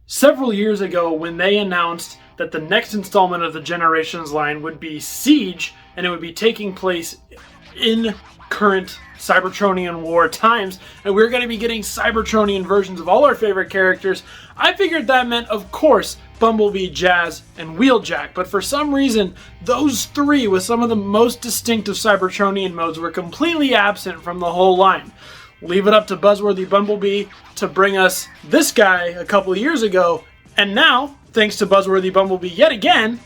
Several years ago, when they announced that the next installment of the Generations line would be Siege, and it would be taking place in current Cybertronian war times, and we're going to be getting Cybertronian versions of all our favorite characters, I figured that meant, of course, Bumblebee, Jazz, and Wheeljack. But for some reason, those three with some of the most distinctive Cybertronian modes were completely absent from the whole line. Leave it up to Buzzworthy Bumblebee to bring us this guy a couple of years ago, and now, thanks to Buzzworthy Bumblebee yet again,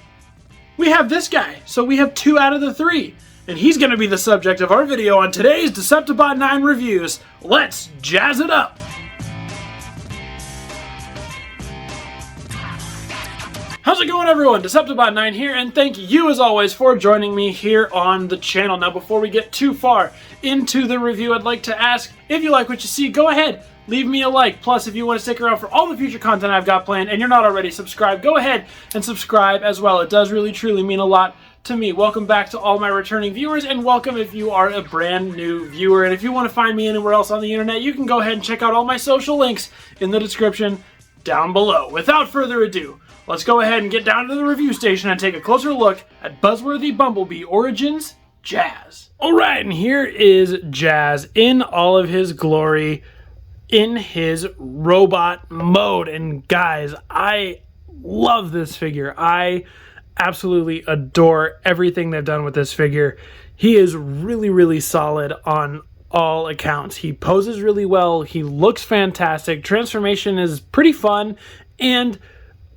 we have this guy. So we have 2 out of the 3. And he's going to be the subject of our video on today's deceptibot9 reviews. Let's jazz it up! How's it going, everyone? deceptibot9 here, and thank you as always for joining me here on the channel. Now, before we get too far into the review, I'd like to ask, if you like what you see, go ahead, leave me a like. Plus, if you want to stick around for all the future content I've got planned and you're not already subscribed, go ahead and subscribe as well. It does really, truly mean a lot to me. Welcome back to all my returning viewers, and welcome if you are a brand new viewer. And if you want to find me anywhere else on the internet, you can go ahead and check out all my social links in the description down below. Without further ado, let's go ahead and get down to the review station and take a closer look at Buzzworthy Bumblebee Origins Jazz. Alright, and here is Jazz in all of his glory, in his robot mode. And guys, I love this figure. I absolutely adore everything they've done with this figure. He is really, really solid on all accounts. He poses really well. He looks fantastic. Transformation is pretty fun, and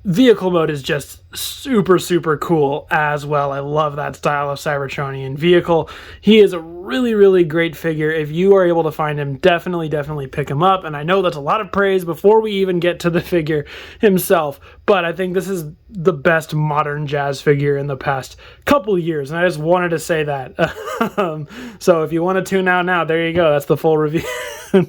vehicle mode is just super, super cool as well. I love that style of Cybertronian vehicle. He is a really, really great figure. If you are able to find him, definitely pick him up. And I know that's a lot of praise before we even get to the figure himself, but I think this is the best modern Jazz figure in the past couple years, and I just wanted to say that. So if you want to tune out now, there you go. That's the full review.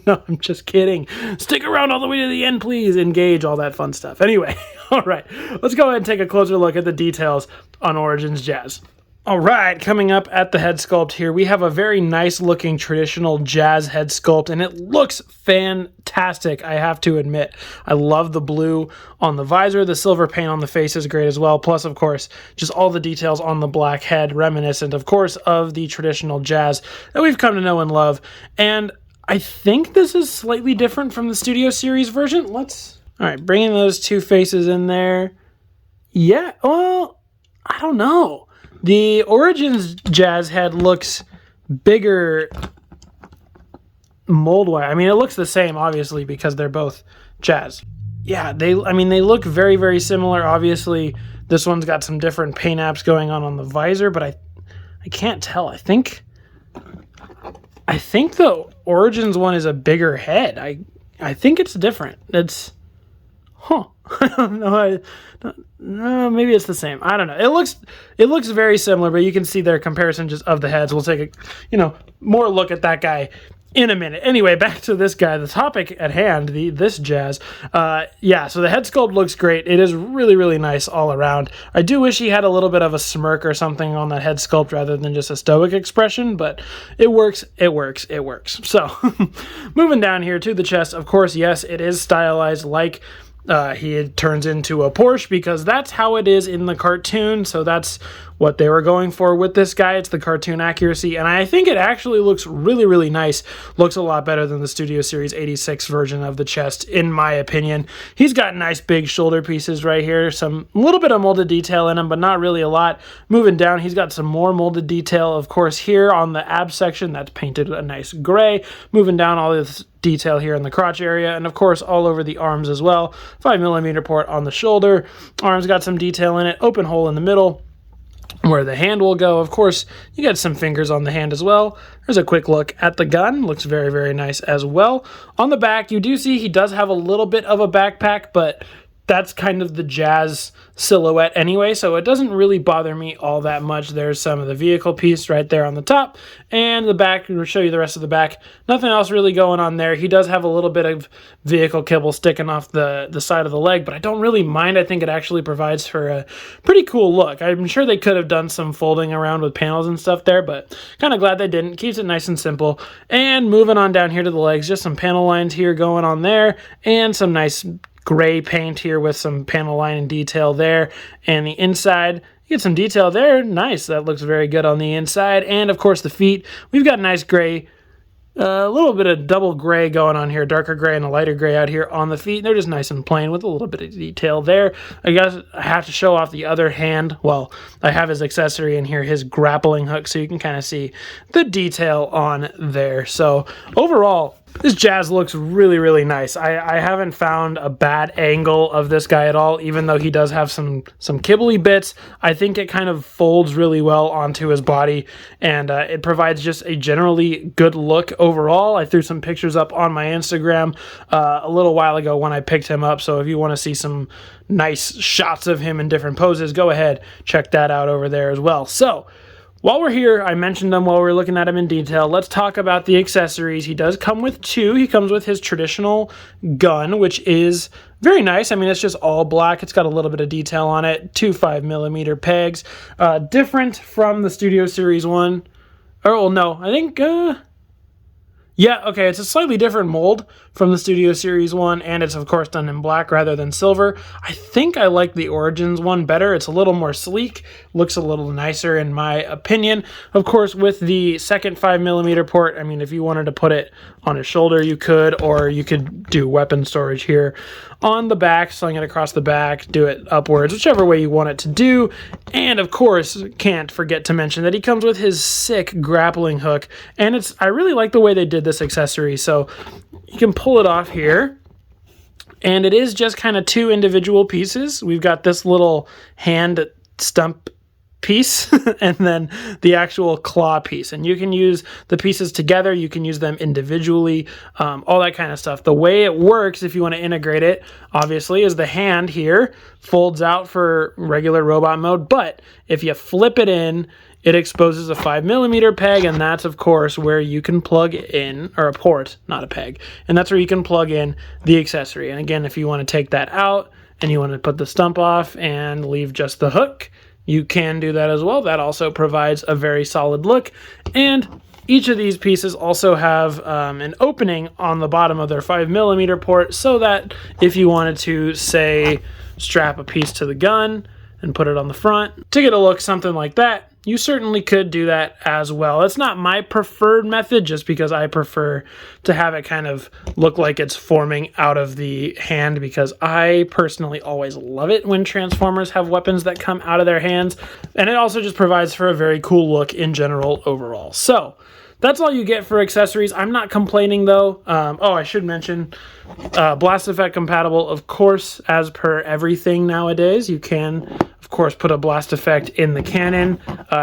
No, I'm just kidding. Stick around all the way to the end, please. Engage, all that fun stuff. Anyway, all right, let's go ahead and take a closer look at the details on Origins Jazz. All right, coming up at the head sculpt here, we have a very nice looking traditional Jazz head sculpt, and it looks fantastic, I have to admit. I love the blue on the visor. The silver paint on the face is great as well. Plus, of course, just all the details on the black head, reminiscent, of course, of the traditional Jazz that we've come to know and love. And I think this is slightly different from the Studio Series version. All right, bringing those 2 faces in there. Yeah, well, I don't know. The Origins Jazz head looks bigger mold-wise. I mean, it looks the same, obviously, because they're both Jazz. Yeah, they look very, very similar. Obviously, this one's got some different paint apps going on the visor, but I can't tell. I think the Origins one is a bigger head. I think it's different. I don't know. No, maybe it's the same. I don't know. It looks very similar, but you can see their comparison just of the heads. We'll take a more look at that guy in a minute. Anyway, back to this guy, the topic at hand, this Jazz. Yeah, so the head sculpt looks great. It is really, really nice all around. I do wish he had a little bit of a smirk or something on that head sculpt rather than just a stoic expression, but it works. So, moving down here to the chest, of course, yes, it is stylized like he turns into a Porsche, because that's how it is in the cartoon. So that's what they were going for with this guy. It's the cartoon accuracy, and I think it actually looks really, really nice. Looks a lot better than the Studio Series 86 version of the chest, in my opinion. He's got nice big shoulder pieces right here. A little bit of molded detail in him, but not really a lot. Moving down, he's got some more molded detail, of course, here on the ab section. That's painted a nice gray. Moving down, all this detail here in the crotch area, and of course all over the arms as well. 5mm port on the shoulder. Arms got some detail in it. Open hole in the middle where the hand will go. Of course, you got some fingers on the hand as well. There's a quick look at the gun. Looks very, very nice as well. On the back, you do see he does have a little bit of a backpack, but that's kind of the Jazz silhouette anyway, so it doesn't really bother me all that much. There's some of the vehicle piece right there on the top, and the back, we'll show you the rest of the back. Nothing else really going on there. He does have a little bit of vehicle kibble sticking off the side of the leg, but I don't really mind. I think it actually provides for a pretty cool look. I'm sure they could have done some folding around with panels and stuff there, but kind of glad they didn't. Keeps it nice and simple. And moving on down here to the legs, just some panel lines here going on there, and some nice gray paint here with some panel line and detail there. And the inside, you get some detail there. Nice. That looks very good on the inside. And of course the feet, we've got nice gray, a little bit of double gray going on here, darker gray and a lighter gray out here on the feet. They're just nice and plain with a little bit of detail there. I guess I have to show off the other hand. Well, I have his accessory in here, his grappling hook, so you can kind of see the detail on there. So overall, this Jazz looks really, really nice. I haven't found a bad angle of this guy at all, even though he does have some kibbly bits. I think it kind of folds really well onto his body, and it provides just a generally good look overall. I threw some pictures up on my Instagram a little while ago when I picked him up, so if you want to see some nice shots of him in different poses, go ahead, check that out over there as well. So, while we're here, I mentioned them while we were looking at him in detail. Let's talk about the accessories. He does come with two. He comes with his traditional gun, which is very nice. I mean, it's just all black. It's got a little bit of detail on it. Two 5mm pegs. Different from the Studio Series 1. Oh, well, no. I think... yeah, okay, it's a slightly different mold from the Studio Series 1, and it's, of course, done in black rather than silver. I think I like the Origins one better. It's a little more sleek, looks a little nicer in my opinion. Of course, with the second 5mm port, I mean, if you wanted to put it on his shoulder, you could, or you could do weapon storage here on the back, sling it across the back, do it upwards, whichever way you want it to do. And, of course, can't forget to mention that he comes with his sick grappling hook, and I really like the way they did this accessory. So you can pull it off here, and it is just kind of two individual pieces. We've got this little hand stump piece and then the actual claw piece, and you can use the pieces together, you can use them individually, all that kind of stuff. The way it works, if you want to integrate it, obviously, is the hand here folds out for regular robot mode, but if you flip it in, it exposes a 5mm peg, and that's, of course, where you can plug in, or a port, not a peg, and that's where you can plug in the accessory. And again, if you want to take that out and you want to put the stump off and leave just the hook, you can do that as well. That also provides a very solid look. And each of these pieces also have an opening on the bottom of their 5mm port, so that if you wanted to, say, strap a piece to the gun and put it on the front to get a look something like that, you certainly could do that as well. It's not my preferred method, just because I prefer to have it kind of look like it's forming out of the hand, because I personally always love it when Transformers have weapons that come out of their hands. And it also just provides for a very cool look in general overall. So that's all you get for accessories. I'm not complaining though. Oh, I should mention, blast effect compatible, of course, as per everything nowadays. You can, of course, put a blast effect in the cannon.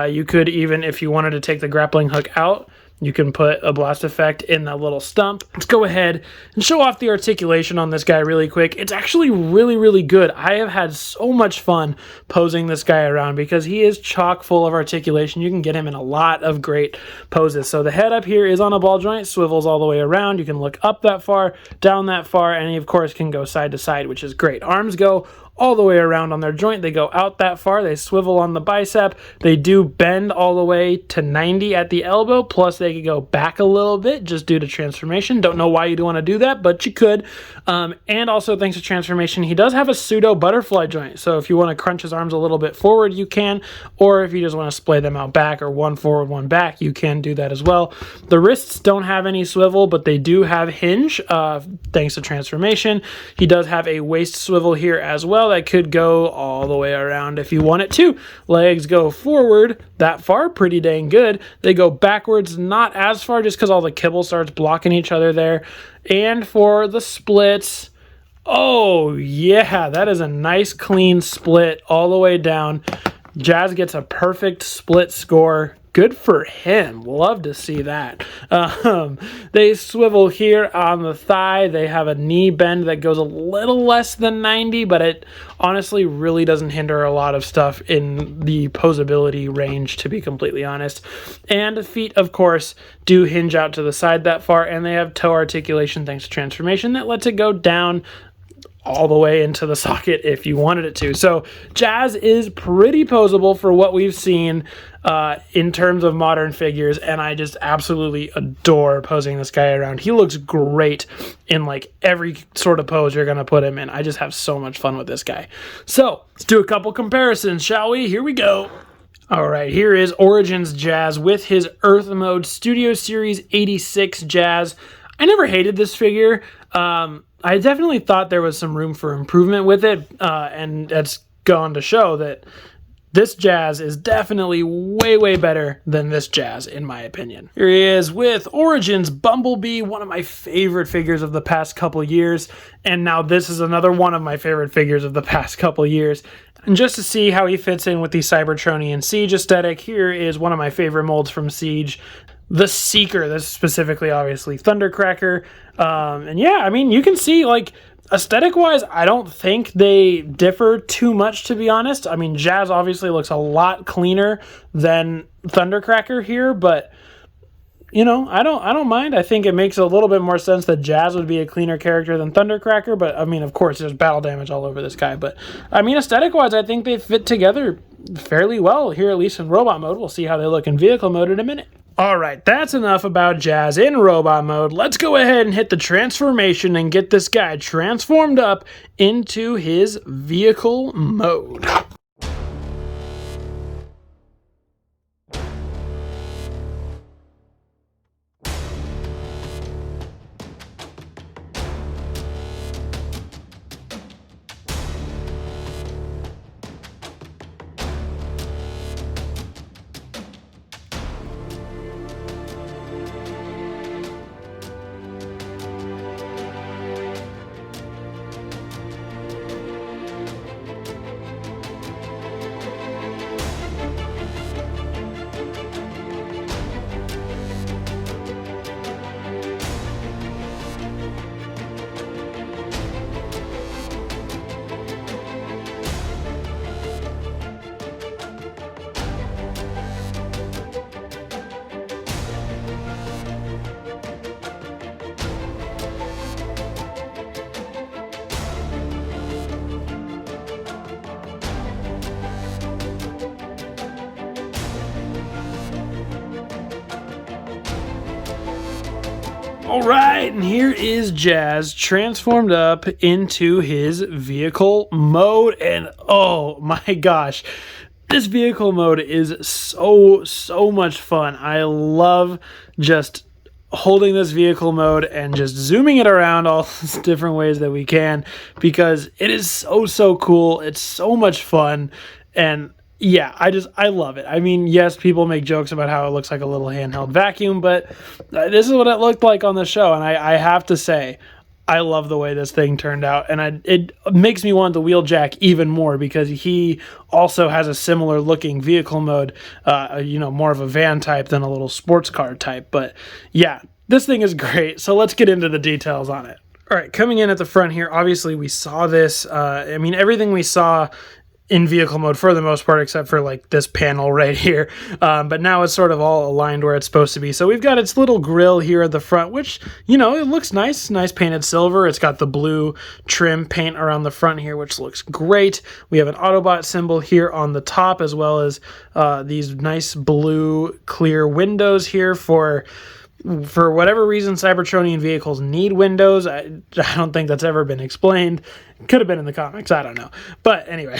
You could even, if you wanted to take the grappling hook out, you can put a blast effect in that little stump. Let's go ahead and show off the articulation on this guy really quick. It's actually really, really good. I have had so much fun posing this guy around because he is chock full of articulation. You can get him in a lot of great poses. So the head up here is on a ball joint, swivels all the way around. You can look up that far, down that far, and he, of course, can go side to side, which is great. Arms go all the way around on their joint. They go out that far. They swivel on the bicep. They do bend all the way to 90 at the elbow, plus they could go back a little bit just due to transformation. Don't know why you'd want to do that, but you could. And also, thanks to transformation, he does have a pseudo butterfly joint. So if you want to crunch his arms a little bit forward, you can. Or if you just want to splay them out back, or one forward, one back, you can do that as well. The wrists don't have any swivel, but they do have hinge, thanks to transformation. He does have a waist swivel here as well. That could go all the way around if you want it to. Legs go forward that far, pretty dang good. They go backwards, not as far, just because all the kibble starts blocking each other there. And for the splits, oh yeah, that is a nice clean split all the way down. Jazz gets a perfect split score. Good for him. Love to see that. They swivel here on the thigh. They have a knee bend that goes a little less than 90, but it honestly really doesn't hinder a lot of stuff in the posability range, to be completely honest. And the feet, of course, do hinge out to the side that far, and they have toe articulation thanks to transformation that lets it go down all the way into the socket if you wanted it to. So Jazz is pretty posable for what we've seen in terms of modern figures, and I just absolutely adore posing this guy around. He looks great in like every sort of pose you're going to put him in. I just have so much fun with this guy. So let's do a couple comparisons, shall we? Here we go. All right, here is Origins Jazz with his Earth Mode Studio Series 86 Jazz. I never hated this figure. I definitely thought there was some room for improvement with it, and that's gone to show that this Jazz is definitely way, way better than this Jazz, in my opinion. Here he is with Origins Bumblebee, one of my favorite figures of the past couple years, and now this is another one of my favorite figures of the past couple years. And just to see how he fits in with the Cybertronian Siege aesthetic, here is one of my favorite molds from Siege, the Seeker. This is specifically, obviously, Thundercracker. And yeah, I mean, you can see, like, aesthetic-wise, I don't think they differ too much, to be honest. I mean, Jazz obviously looks a lot cleaner than Thundercracker here, but you know, I don't mind. I think it makes a little bit more sense that Jazz would be a cleaner character than Thundercracker, but I mean, of course, there's battle damage all over this guy. But I mean, aesthetic-wise, I think they fit together fairly well here, at least in robot mode. We'll see how they look in vehicle mode in a minute. All right, that's enough about Jazz in robot mode. Let's go ahead and hit the transformation and get this guy transformed up into his vehicle mode. All right, and here is Jazz transformed up into his vehicle mode, and oh my gosh, this vehicle mode is so much fun. I love just holding this vehicle mode and just zooming it around all different ways that we can, because it is so cool. It's so much fun, and yeah, I love it. I mean, yes, people make jokes about how it looks like a little handheld vacuum, but this is what it looked like on the show, and I have to say, I love the way this thing turned out, and it makes me want the Wheeljack even more, because he also has a similar looking vehicle mode, you know, more of a van type than a little sports car type. But yeah, this thing is great, so let's get into the details on it. All right, coming in at the front here, obviously we saw this, I mean, everything we saw in vehicle mode for the most part, except for like this panel right here. But now it's sort of all aligned where it's supposed to be. So we've got its little grill here at the front, which, you know, it looks nice painted silver. It's got the blue trim paint around the front here, which looks great. We have an Autobot symbol here on the top, as well as these nice blue clear windows here for whatever reason, Cybertronian vehicles need windows. I don't think that's ever been explained. Could have been in the comics. I don't know. But anyway,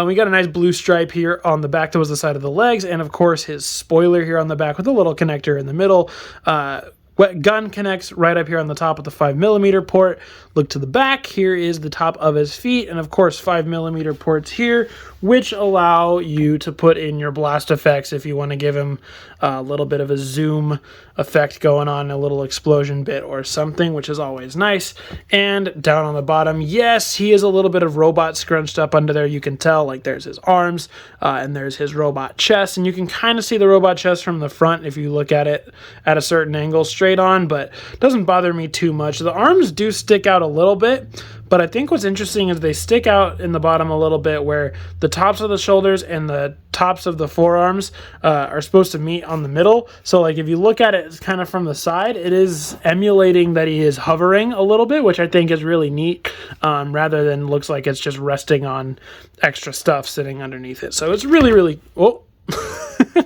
we got a nice blue stripe here on the back towards the side of the legs. And of course, his spoiler here on the back with a little connector in the middle. Gun connects right up here on the top of the 5mm port. Look to the back. Here is the top of his feet. And of course, 5mm ports here, which allow you to put in your blast effects if you want to give him a little bit of a zoom effect going on, a little explosion bit or something, which is always nice. And down on the bottom, yes, he is a little bit of robot scrunched up under there. You can tell, like, there's his arms and there's his robot chest. And you can kind of see the robot chest from the front if you look at it at a certain angle. Straight straight on, but it doesn't bother me too much. The arms do stick out a little bit, but I think what's interesting is they stick out in the bottom a little bit where the tops of the shoulders and the tops of the forearms are supposed to meet on the middle. So like if you look at it kind of from the side, it is emulating that he is hovering a little bit, which I think is really neat, rather than looks like it's just resting on extra stuff sitting underneath it. So it's really, really... Oh.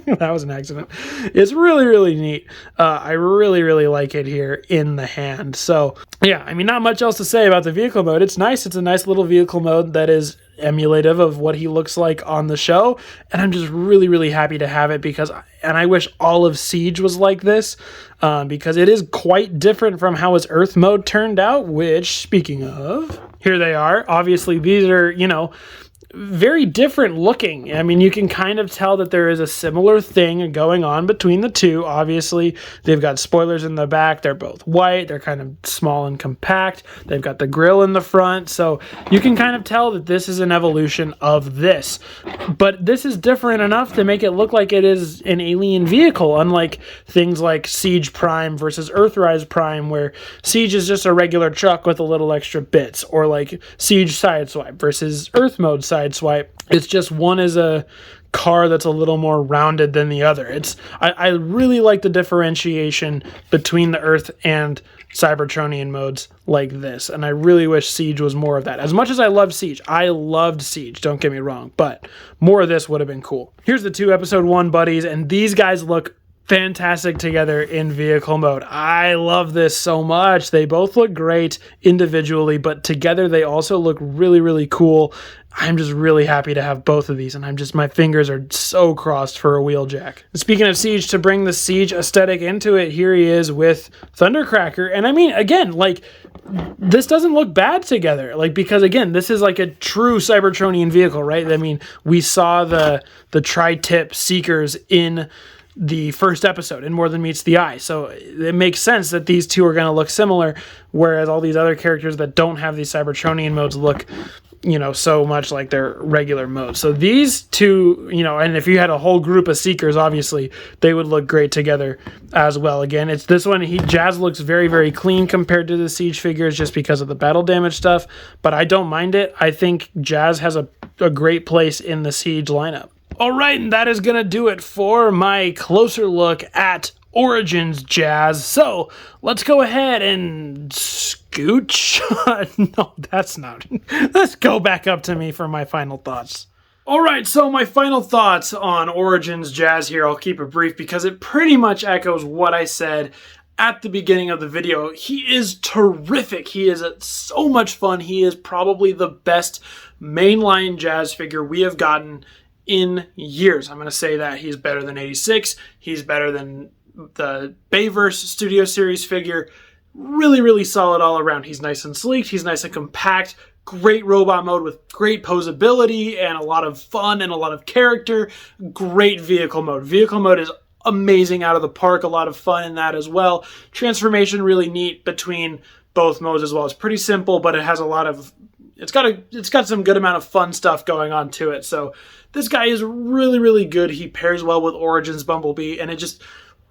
That was an accident. It's really, really neat. I really, really like it here in the hand. So yeah, I mean, not much else to say about the vehicle mode. It's nice. It's a nice little vehicle mode that is emulative of what he looks like on the show. And I'm just really, really happy to have it because, and I wish all of Siege was like this, because it is quite different from how his Earth mode turned out, which, speaking of, here they are. Obviously, these are, you know, very different looking. I mean, you can kind of tell that there is a similar thing going on between the two. Obviously, they've got spoilers in the back. They're both white. They're kind of small and compact. They've got the grille in the front. So you can kind of tell that this is an evolution of this. But this is different enough to make it look like it is an alien vehicle, unlike things like Siege Prime versus Earthrise Prime, where Siege is just a regular truck with a little extra bits, or like Siege Sideswipe versus Earth Mode Sideswipe. It's just one is a car that's a little more rounded than the other. I really like the differentiation between the Earth and Cybertronian modes like this, and I really wish Siege was more of that. As much as I loved Siege, don't get me wrong, but more of this would have been cool. Here's the 2 episode 1 buddies, and these guys look fantastic together in vehicle mode. I love this so much. They both look great individually, but together they also look really, really cool. I'm just really happy to have both of these, and my fingers are so crossed for a Wheeljack. Speaking of Siege, to bring the Siege aesthetic into it, here he is with Thundercracker. And I mean, again, like, this doesn't look bad together, like, because again, this is like a true Cybertronian vehicle, right? I mean, we saw the tri-tip Seekers in the first episode in More Than Meets the Eye, so it makes sense that these two are going to look similar, whereas all these other characters that don't have these Cybertronian modes look, you know, so much like their regular modes. So these two, you know, and if you had a whole group of Seekers, obviously they would look great together as well. Again, it's this one, Jazz looks very, very clean compared to the Siege figures just because of the battle damage stuff, but I don't mind it. I think Jazz has a great place in the Siege lineup. All right, and that is going to do it for my closer look at Origins Jazz. So let's go ahead and scooch. No, that's not. Let's go back up to me for my final thoughts. All right, so my final thoughts on Origins Jazz here. I'll keep it brief because it pretty much echoes what I said at the beginning of the video. He is terrific. He is so much fun. He is probably the best mainline Jazz figure we have gotten in years. I'm going to say that he's better than 86. He's better than the Bayverse Studio Series figure. Really, really solid all around. He's nice and sleek. He's nice and compact. Great robot mode with great posability and a lot of fun and a lot of character. Great vehicle mode. Vehicle mode is amazing out of the park. A lot of fun in that as well. Transformation really neat between both modes as well. It's pretty simple, but it has a lot of... It's got some good amount of fun stuff going on to it. So this guy is really, really good. He pairs well with Origins Bumblebee, and it just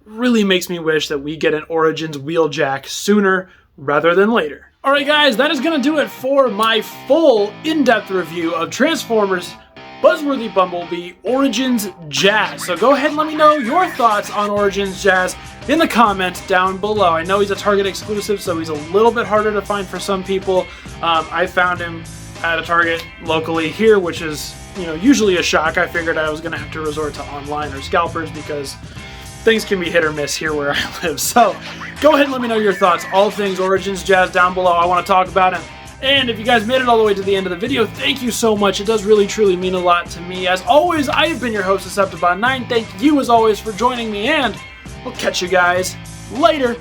really makes me wish that we get an Origins Wheeljack sooner rather than later. All right, guys, that is going to do it for my full in-depth review of Transformers Buzzworthy Bumblebee Origins Jazz. So go ahead and let me know your thoughts on Origins Jazz in the comments down below. I know he's a Target exclusive, so he's a little bit harder to find for some people. I found him at a Target locally here, which is, you know, usually a shock. I figured I was going to have to resort to online or scalpers because things can be hit or miss here where I live. So go ahead and let me know your thoughts. All things Origins Jazz down below. I want to talk about him. And if you guys made it all the way to the end of the video, thank you so much. It does really, truly mean a lot to me. As always, I have been your host, deceptibot9. Thank you, as always, for joining me, and I'll catch you guys later.